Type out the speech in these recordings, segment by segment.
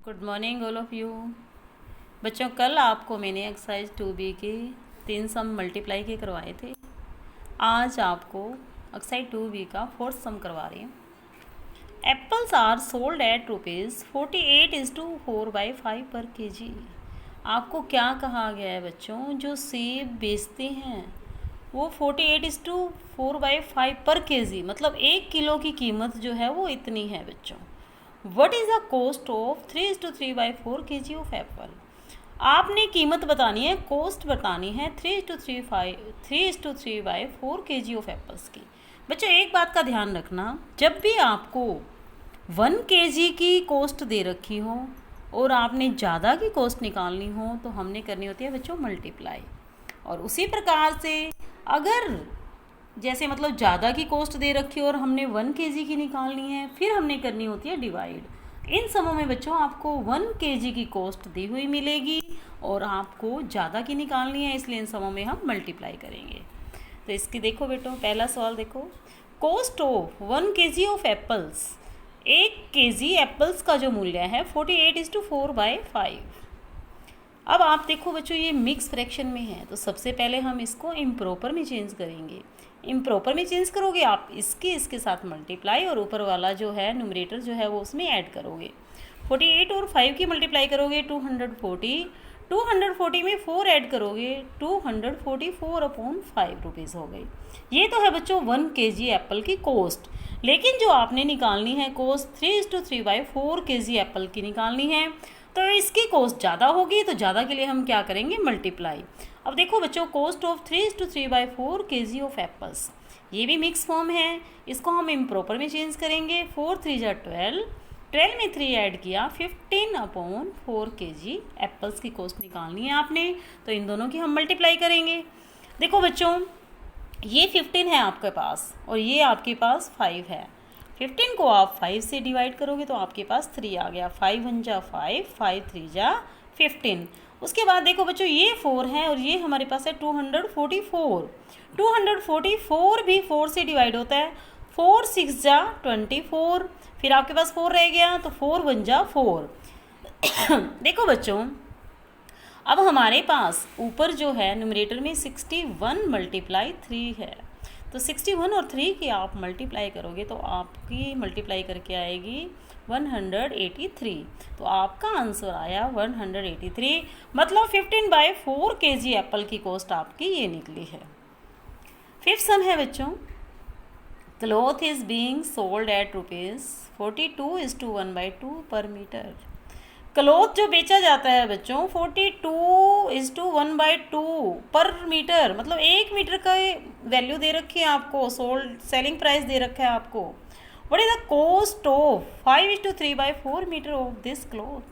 Good morning all of you. बच्चों, कल आपको मैंने एक्सरसाइज 2B की 3 सम मल्टीप्लाई के करवाए थे। आज आपको एक्सरसाइज 2B का 4th सम करवा रही हूँ। एप्पल्स आर सोल्ड एट ₹48:4/5 पर केजी। आपको क्या कहा गया है बच्चों? जो सेब बेचते हैं वो 48:4/5 पर केजी, मतलब 1 किलो की कीमत जो है वो इतनी है बच्चों। What is the cost of 3:3/4 kg of Apple. आपने कीमत बतानी है, कॉस्ट बतानी है 3:3/4 kg ऑफ एप्पल्स की। बच्चों एक बात का ध्यान रखना, जब भी आपको 1 kg की कॉस्ट दे रखी हो और आपने ज़्यादा की कॉस्ट निकालनी हो तो हमने करनी होती है बच्चों मल्टीप्लाई। और उसी प्रकार से अगर जैसे मतलब ज़्यादा की कॉस्ट दे रखी है और हमने 1 kg की निकालनी है, फिर हमने करनी होती है डिवाइड। इन समों में बच्चों आपको 1 kg की कॉस्ट दी हुई मिलेगी और आपको ज़्यादा की निकालनी है, इसलिए इन समों में हम मल्टीप्लाई करेंगे। तो इसकी देखो बेटो, पहला सवाल देखो। Cost of 1 kg of apples, 1 kg apples का जो मूल्य है 48:4/5। अब आप देखो बच्चों ये मिक्स फ्रैक्शन में है, तो सबसे पहले हम इसको इम्प्रॉपर में चेंज करेंगे। इम्प्रॉपर में चेंज करोगे आप इसके साथ मल्टीप्लाई और ऊपर वाला जो है न्यूमरेटर जो है वो उसमें ऐड करोगे। 48 और 5 की मल्टीप्लाई करोगे 240, 240 में 4 ऐड करोगे 244/5 रुपीज़ हो गई। ये तो है बच्चों 1 kg एप्पल की कॉस्ट। लेकिन जो आपने निकालनी है कॉस्ट 3:3/4 kg एप्पल की निकालनी है, तो इसकी कॉस्ट ज़्यादा होगी, तो ज़्यादा के लिए हम क्या करेंगे मल्टीप्लाई। अब देखो बच्चों, cost of 3:3/4 kg of apples, ये भी मिक्स फॉर्म है, इसको हम इम्प्रॉपर में चेंज करेंगे। 4 3 जा 12, 12 में 3 ऐड किया 15/4 kg एप्पल्स की कॉस्ट निकालनी है आपने, तो इन दोनों की हम मल्टीप्लाई करेंगे। देखो बच्चों ये 15 है आपके पास और ये आपके पास 5 है। 15 को आप 5 से डिवाइड करोगे तो आपके पास 3 आ गया। 5 1 जा 5, 5 3 जा 15। उसके बाद देखो बच्चों ये 4 है और ये हमारे पास है 244। 244 भी 4 से डिवाइड होता है। 4 6 जा 24, फिर आपके पास 4 रह गया तो 4 1 जा 4। देखो बच्चों अब हमारे पास ऊपर जो है न्यूमरेटर में 61 मल्टीप्लाई 3 है, तो 61 और 3 की आप मल्टीप्लाई करोगे तो आपकी मल्टीप्लाई करके आएगी 183। तो आपका आंसर आया 183, मतलब 15/4 kg एप्पल की कॉस्ट आपकी ये निकली है। 5th सम है बच्चों। Cloth is being sold at ₹42:1/2 पर मीटर। क्लॉथ जो बेचा जाता है बच्चों 42:1/2 पर मीटर, मतलब 1 मीटर का वैल्यू दे रखी है आपको, सोल्ड सेलिंग प्राइस दे रखा है आपको। What is the cost of 5:3/4 metre of this cloth.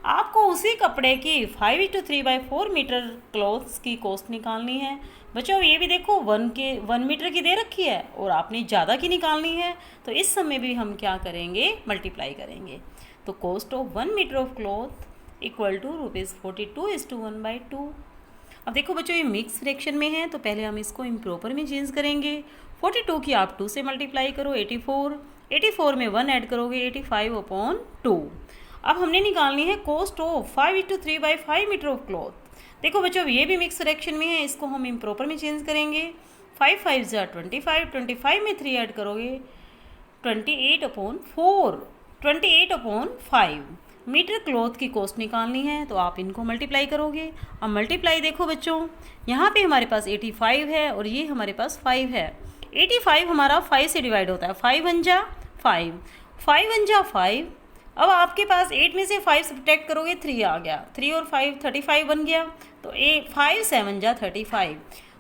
आपको उसी कपड़े की 5:3/4 मीटर क्लॉथ्स की कॉस्ट निकालनी है। बच्चों ये भी देखो 1 मीटर की दे रखी है और आपने ज़्यादा की निकालनी है, तो इस समय भी हम क्या करेंगे मल्टीप्लाई करेंगे। तो cost of 1 metre of cloth equal to ₹42:1/2। अब देखो बच्चों ये मिक्स फ्रैक्शन में है, तो पहले हम इसको इम्प्रॉपर में चेंज करेंगे। 42 की आप 2 से मल्टीप्लाई करो 84, 84 में 1 ऐड करोगे 85/2। अब हमने निकालनी है cost of 5:3/5 metre of cloth. देखो बच्चों ये भी मिक्स फ्रैक्शन में है, इसको हम इम्प्रॉपर में चेंज करेंगे। 5 5 जा 25, 25 में 3 ऐड करोगे 28/4, 28/5 मीटर क्लॉथ की कॉस्ट निकालनी है, तो आप इनको मल्टीप्लाई करोगे। अब मल्टीप्लाई देखो बच्चों, यहाँ पे हमारे पास 85 है और ये हमारे पास 5 है। 85 हमारा 5 से डिवाइड होता है। 5 1 जा 5, 5 1 जा 5। अब आपके पास 8 में से 5 सब्ट्रैक्ट करोगे 3 आ गया, 3 और 5 35 बन गया, तो 5 7 जा 35।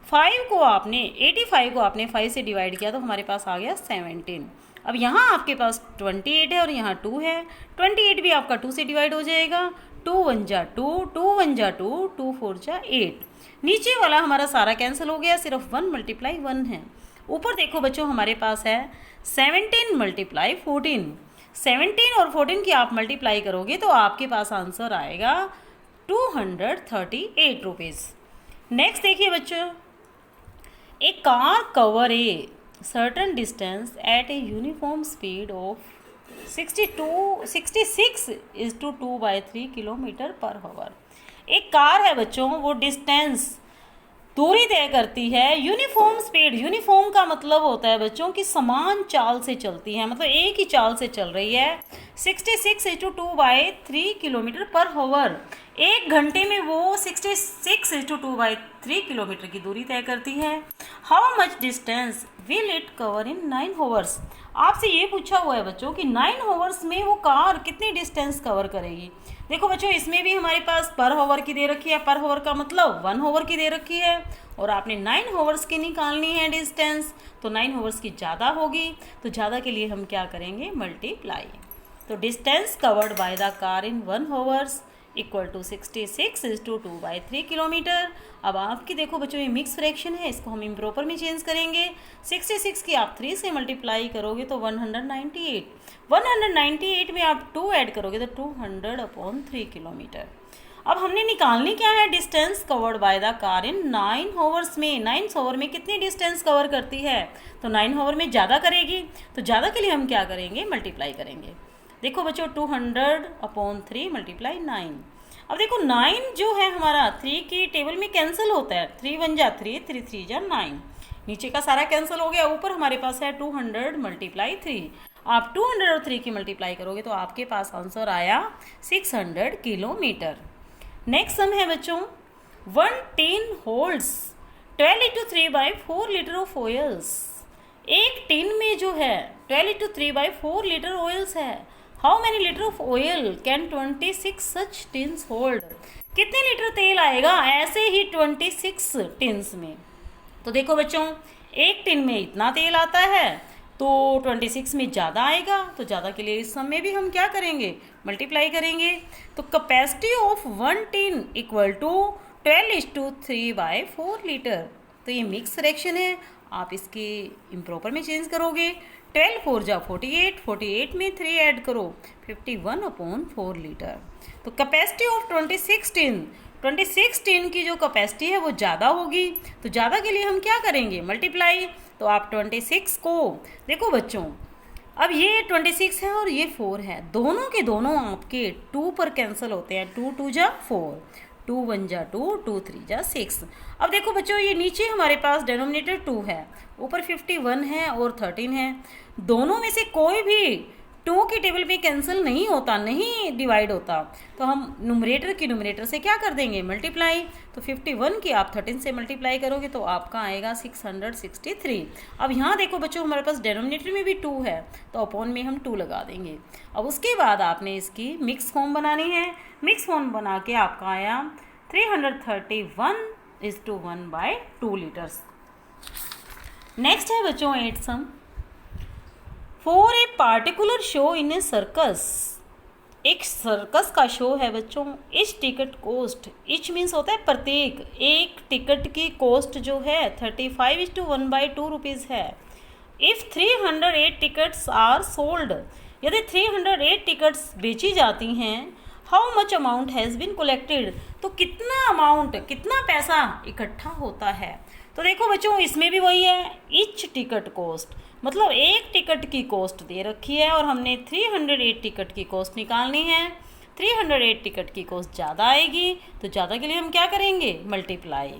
5 को आपने 85 को आपने 5 से डिवाइड किया तो हमारे पास आ गया 17। अब यहाँ आपके पास 28 है और यहाँ 2 है, 28 भी आपका 2 से डिवाइड हो जाएगा। 2 1 जा 2, 2 1 जा 2, 2 4 जा 8। नीचे वाला हमारा सारा कैंसिल हो गया, सिर्फ 1 मल्टीप्लाई 1 है। ऊपर देखो बच्चों हमारे पास है 17 मल्टीप्लाई 14। 17 और 14 की आप मल्टीप्लाई करोगे तो आपके पास आंसर आएगा 238 रुपीज़। नेक्स्ट देखिए बच्चों, a car cover a certain distance at a uniform speed of 66 = 2/3 kilometre per hour. एक कार है बच्चों, वो डिस्टेंस दूरी तय करती है यूनिफॉर्म स्पीड। यूनिफॉर्म का मतलब होता है बच्चों की समान चाल से चलती है, मतलब एक ही चाल से चल रही है। 66 × 2/3 किलोमीटर पर आवर। एक घंटे में वो 66 × 2/3 किलोमीटर की दूरी तय करती है। How much distance will it cover in 9 hours. आपसे ये पूछा हुआ है बच्चों कि 9 आवर्स में वो कार कितनी डिस्टेंस कवर करेगी। देखो बच्चों, इसमें भी हमारे पास पर आवर की दे रखी है, पर आवर का मतलब 1 आवर की दे रखी है, और आपने 9 आवर्स की निकालनी है डिस्टेंस, तो 9 आवर्स की ज़्यादा होगी, तो ज़्यादा के लिए हम क्या करेंगे, मल्टीप्लाई। तो distance covered by the car in 1 hours equal to 66 × 2/3 kilometre. अब आपकी देखो बच्चों ये मिक्स फ्रैक्शन है, इसको हम इम्प्रॉपर में चेंज करेंगे। 66 की आप 3 से मल्टीप्लाई करोगे तो 198। 198 में आप 2 ऐड करोगे तो 200/3 किलोमीटर। अब हमने निकालनी क्या है, distance covered by the car in 9 hours में। 9 आवर में कितनी डिस्टेंस कवर करती है, तो 9 आवर में ज़्यादा करेगी, तो ज़्यादा के लिए हम क्या करेंगे, मल्टीप्लाई करेंगे। देखो बच्चों 200/3 मल्टीप्लाई 9। अब देखो 9 जो है हमारा 3 की टेबल में कैंसिल होता है, 3 × 1 = 3, 3 × 3 = 9। नीचे का सारा कैंसिल हो गया, ऊपर हमारे पास है 200 × 3। आप 200 और 3 की मल्टीप्लाई करोगे तो आपके पास आंसर आया 600 किलोमीटर। नेक्स्ट सम है बच्चों, 1 tin holds 12 × 3/4 litre of oils. एक टिन में जो है 12 × 3/4 लीटर ऑयल्स है। How many litre of oil can 26 such tins hold. कितने लीटर तेल आएगा ऐसे ही 26 टिन्स में। तो देखो बच्चों, एक टिन में इतना तेल आता है, तो 26 में ज़्यादा आएगा, तो ज़्यादा के लिए इस सम में भी हम क्या करेंगे, मल्टीप्लाई करेंगे। तो capacity of 1 tin equal to 12 × 3/4 litre. तो ये मिक्स फ्रैक्शन है, आप इसके इम्प्रॉपर में चेंज करोगे। 12 × 4 = 48, 48 में 3 ऐड करो 51/4 लीटर। तो कैपेसिटी ऑफ 26 टिन की जो कैपेसिटी है वो ज़्यादा होगी, तो ज़्यादा के लिए हम क्या करेंगे, मल्टीप्लाई। तो आप 26 को देखो बच्चों, अब ये 26 है और ये 4 है, दोनों के दोनों आपके 2 पर कैंसिल होते हैं। 2 × 2 = 4, 2 × 1 = 2, 2 × 3 = 6। अब देखो बच्चों, ये नीचे हमारे पास डिनोमिनेटर 2 है, ऊपर 51 है और 13 है। दोनों में से कोई भी 2 की टेबल पे कैंसिल नहीं होता, नहीं डिवाइड होता, तो हम न्यूमरेटर की न्यूमरेटर से क्या कर देंगे, मल्टीप्लाई। तो 51 की आप 13 से मल्टीप्लाई करोगे तो आपका आएगा 663। अब यहाँ देखो बच्चों, हमारे पास डिनोमिनेटर में भी 2 है, तो अपॉन में हम 2 लगा देंगे। अब उसके बाद आपने इसकी मिक्स फॉर्म बनानी है। मिक्स फॉर्म बना के आपका आया 331:1/2 लीटर्स। नेक्स्ट है बच्चों 8 sum. For a particular show in a circus. एक सर्कस का शो है बच्चों। Each ticket cost, each means होता है प्रत्येक, एक टिकट की कॉस्ट जो है 35:1/2 रुपीज़ है। इफ़ 308 टिकट्स आर सोल्ड, यदि 308 टिकट्स बेची जाती हैं, how much amount has been collected, तो कितना अमाउंट, कितना पैसा इकट्ठा होता है। तो देखो बच्चों, इसमें भी वही है, इच टिकट कॉस्ट मतलब एक टिकट की कॉस्ट दे रखी है और हमने 308 टिकट की कॉस्ट निकालनी है। 308 टिकट की कॉस्ट ज़्यादा आएगी, तो ज़्यादा के लिए हम क्या करेंगे, मल्टीप्लाई।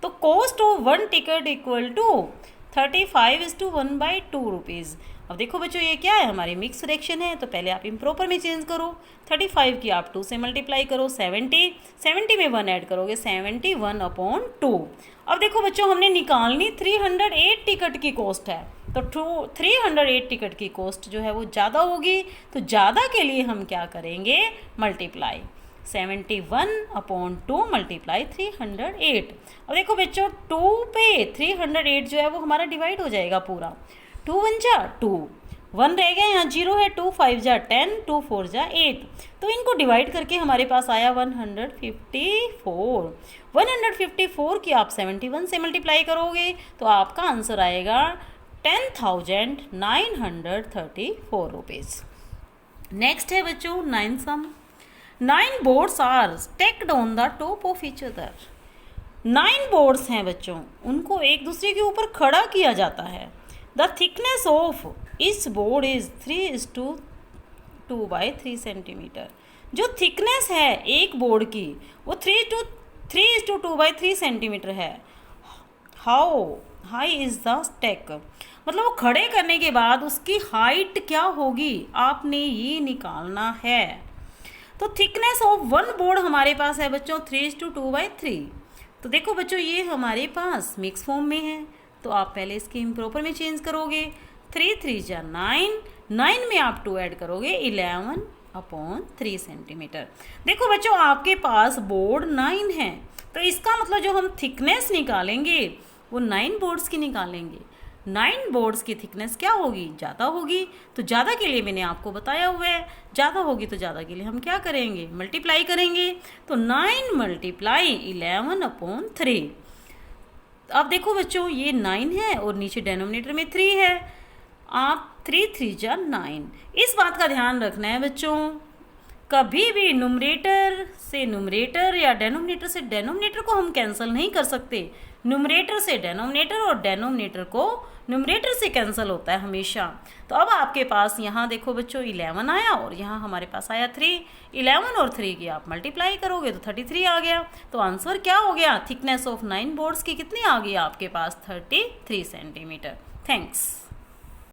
तो cost of 1 ticket equal to 35:1/2 rupees. अब देखो बच्चों, ये क्या है, हमारी मिक्स फ्रैक्शन है, तो पहले आप इम्प्रॉपर में चेंज करो। 35 की आप 2 से मल्टीप्लाई करो, 70 में 1 ऐड करोगे 71/2। अब देखो बच्चों, हमने निकालनी 308 टिकट की कॉस्ट है, तो 308 टिकट की कॉस्ट जो है वो ज़्यादा होगी, तो ज़्यादा के लिए हम क्या करेंगे, मल्टीप्लाई। 71/2 मल्टीप्लाई 308। अब देखो बच्चों, 2 पे 308 जो है वो हमारा डिवाइड हो जाएगा पूरा। 2 × 1 = 2, 1 रह गया, यहाँ 0 है, 2 × 5 = 10, 2 × 4 = 8। तो इनको डिवाइड करके हमारे पास आया 154। 154 की आप 71 से मल्टीप्लाई करोगे तो आपका आंसर आएगा 10,934 रुपीज़। नेक्स्ट है बच्चों 9 sum. 9 boards are stacked on the top of each other. 9 boards हैं बच्चों, उनको एक दूसरे के ऊपर खड़ा किया जाता है। द थिकनेस ऑफ इस बोर्ड इज 3:3 2/3 सेंटीमीटर। जो थिकनेस है एक बोर्ड की वो 3:2/3 सेंटीमीटर है। How high is the stack, मतलब वो खड़े करने के बाद उसकी हाइट क्या होगी, आपने ये निकालना है। तो थिकनेस ऑफ वन बोर्ड हमारे पास है बच्चों 3:2/3। तो देखो बच्चों ये हमारे पास मिक्स फॉर्म में है, तो आप पहले इसके इम्प्रॉपर में चेंज करोगे। 3 3 जा 9, 9 में आप 2 ऐड करोगे 11/3 सेंटीमीटर। देखो बच्चों आपके पास बोर्ड 9 है, तो इसका मतलब जो हम थिकनेस निकालेंगे वो 9 बोर्ड्स की निकालेंगे। 9 बोर्ड्स की थिकनेस क्या होगी, ज़्यादा होगी। तो ज़्यादा के लिए मैंने आपको बताया हुआ है, ज़्यादा होगी तो ज़्यादा के लिए हम क्या करेंगे, मल्टीप्लाई करेंगे। तो 9 × 11/3। अब देखो बच्चों ये 9 है और नीचे डेनोमिनेटर में 3 है, आप 3 3 जा 9। इस बात का ध्यान रखना है बच्चों, कभी भी न्यूमरेटर से न्यूमरेटर या डेनोमिनेटर से डेनोमिनेटर को हम कैंसिल नहीं कर सकते। न्यूमरेटर से डेनोमिनेटर और डेनोमिनेटर को न्यूमरेटर से कैंसिल होता है हमेशा। तो अब आपके पास यहाँ देखो बच्चों 11 आया और यहाँ हमारे पास आया 3। 11 और 3 की आप मल्टीप्लाई करोगे तो 33 आ गया। तो आंसर क्या हो गया, थिकनेस ऑफ 9 बोर्ड्स की कितनी आ गई आपके पास, 33 सेंटीमीटर। थैंक्स।